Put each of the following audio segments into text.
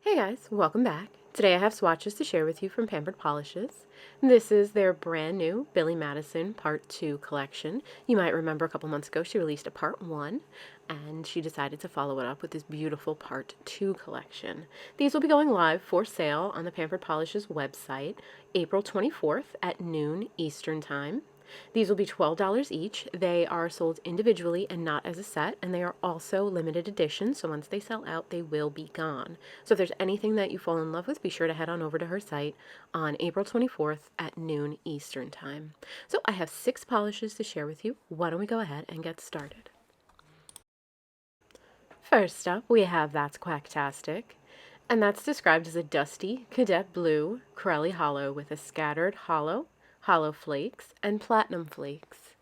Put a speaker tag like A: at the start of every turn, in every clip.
A: Hey guys, welcome back. Today I have swatches to share with you from Pampered Polishes. This is their brand new Billy Madison Part 2 collection. You might remember a couple months ago she released a Part 1 and she decided to follow it up with this beautiful Part 2 collection. These will be going live for sale on the Pampered Polishes website April 24th at noon Eastern Time. These will be $12 each. They are sold individually and not as a set, and they are also limited edition, so once they sell out, they will be gone. So if there's anything that you fall in love with, be sure to head on over to her site on April 24th at noon Eastern Time. So I have 6 polishes to share with you. Why don't we go ahead and get started? First up, we have That's Quacktastic, and that's described as a dusty cadet blue Corelli hollow with a scattered hollow flakes, and platinum flakes.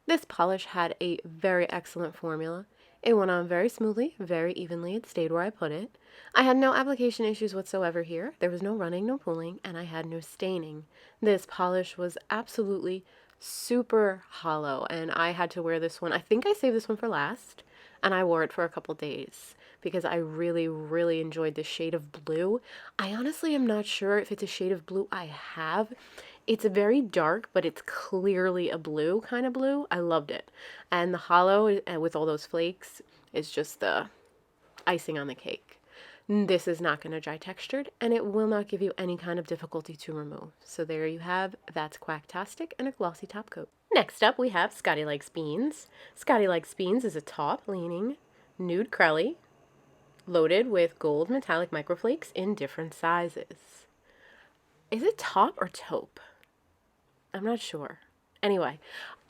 A: This polish had a very excellent formula. It went on very smoothly, very evenly. It stayed where I put it. I had no application issues whatsoever here. There was no running, no pooling, and I had no staining. This polish was absolutely super hollow, and I had to wear this one. I think I saved this one for last, and I wore it for a couple days because I really, really enjoyed the shade of blue. I honestly am not sure if it's a shade of blue I have. It's a very dark, but it's clearly a blue kind of blue. I loved it. And the hollow with all those flakes is just the icing on the cake. This is not going to dry textured, and it will not give you any kind of difficulty to remove. So there you have That's Quacktastic and a glossy top coat. Next up, we have Scotty Likes Beans. Scotty Likes Beans is a top-leaning nude Crelly loaded with gold metallic microflakes in different sizes. Is it top or taupe? I'm not sure. Anyway,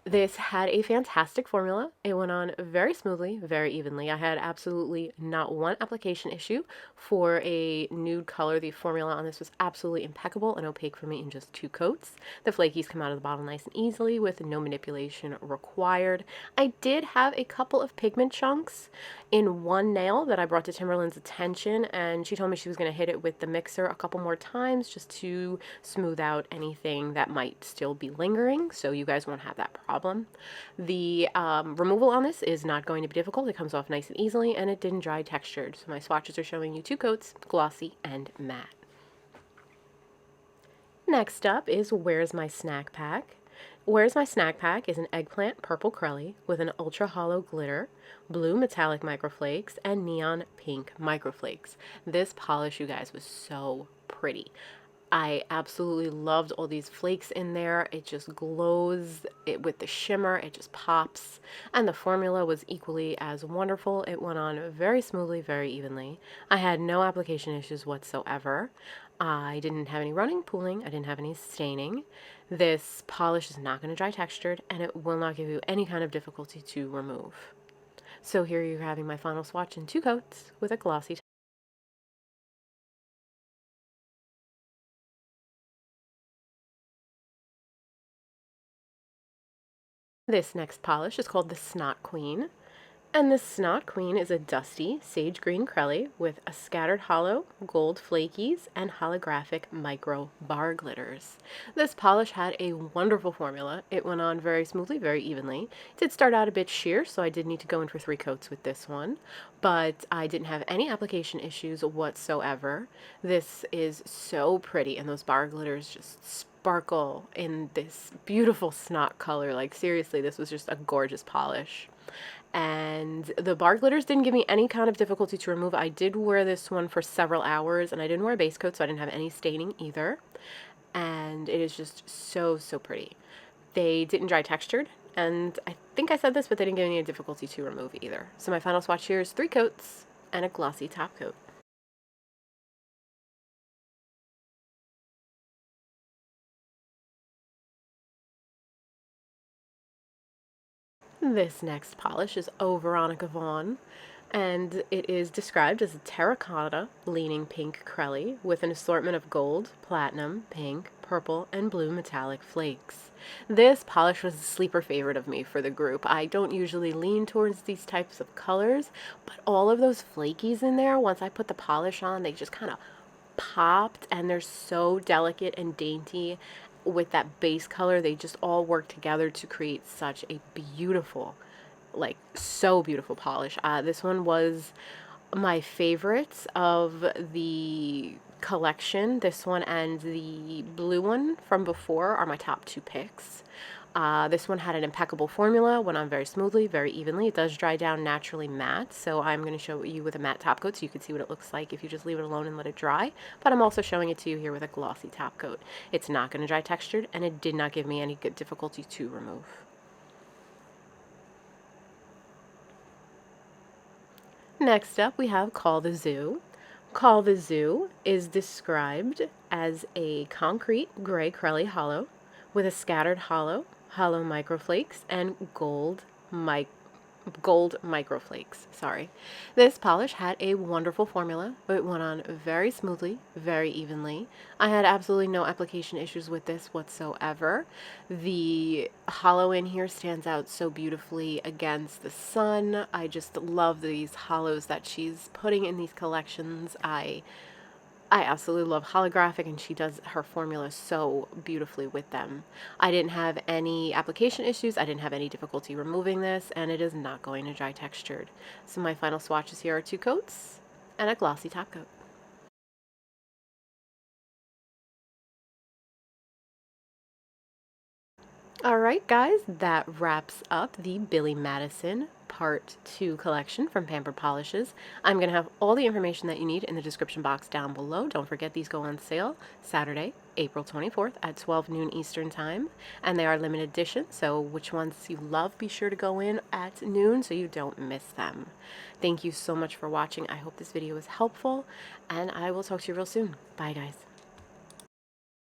A: this had a fantastic formula. It went on very smoothly, very evenly. I had absolutely not one application issue for a nude color. The formula on this was absolutely impeccable and opaque for me in just 2 coats. The flakies come out of the bottle nice and easily with no manipulation required. I did have a couple of pigment chunks in one nail that I brought to Timberland's attention, and she told me she was going to hit it with the mixer a couple more times just to smooth out anything that might still be lingering, so you guys won't have that problem. The removal on this is not going to be difficult. It comes off nice and easily, and it didn't dry textured. So my swatches are showing you 2 coats, glossy and matte. Next up is Where's My Snack Pack. Where's My Snack Pack is an eggplant purple Crelly with an ultra hollow glitter, blue metallic microflakes, and neon pink microflakes. This polish, you guys, was so pretty. I absolutely loved all these flakes in there. It just glows with the shimmer. It just pops. And the formula was equally as wonderful. It went on very smoothly, very evenly. I had no application issues whatsoever. I didn't have any running, pooling. I didn't have any staining. This polish is not going to dry textured, and it will not give you any kind of difficulty to remove. So here you're having my final swatch in 2 coats with a glossy top. This next polish is called the Snot Queen, and the Snot Queen is a dusty sage green Crelly with a scattered hollow, gold flakies, and holographic micro bar glitters. This polish had a wonderful formula. It went on very smoothly, very evenly. It did start out a bit sheer, so I did need to go in for 3 coats with this one, but I didn't have any application issues whatsoever. This is so pretty, and those bar glitters just sparkle in this beautiful snot color. Like, seriously, this was just a gorgeous polish. And the bar glitters didn't give me any kind of difficulty to remove. I did wear this one for several hours, and I didn't wear a base coat, so I didn't have any staining either. And it is just so, so pretty. They didn't dry textured, and I think I said this, but they didn't give me any difficulty to remove either. So my final swatch here is 3 coats and a glossy top coat. This next polish is Veronica Vaughn, and it is described as a terracotta leaning pink Crelly with an assortment of gold, platinum, pink, purple, and blue metallic flakes. This polish was a sleeper favorite of me for the group. I don't usually lean towards these types of colors, but all of those flakies in there, once I put the polish on, they just kind of popped, and they're so delicate and dainty with that base color. They just all work together to create such a beautiful, like, so beautiful polish. This one was my favorites of the collection. This one and the blue one from before are my top two picks. This one had an impeccable formula, went on very smoothly, very evenly. It does dry down naturally matte, so I'm going to show you with a matte top coat so you can see what it looks like if you just leave it alone and let it dry. But I'm also showing it to you here with a glossy top coat. It's not going to dry textured, and it did not give me any good difficulty to remove. Next up, we have Call the Zoo. Call the Zoo is described as a concrete gray Crelly hollow with a scattered hollow microflakes, and gold microflakes. Sorry. This polish had a wonderful formula. It went on very smoothly, very evenly. I had absolutely no application issues with this whatsoever. The hollow in here stands out so beautifully against the sun. I just love these hollows that she's putting in these collections. I absolutely love holographic, and she does her formula so beautifully with them. I didn't have any application issues. I didn't have any difficulty removing this, and it is not going to dry textured. So my final swatches here are 2 coats and a glossy top coat. Alright guys, that wraps up the Billy Madison Part 2 collection from Pampered Polishes. I'm going to have all the information that you need in the description box down below. Don't forget, these go on sale Saturday, April 24th at 12 noon Eastern Time. And they are limited edition, so which ones you love, be sure to go in at noon so you don't miss them. Thank you so much for watching. I hope this video was helpful, and I will talk to you real soon. Bye guys.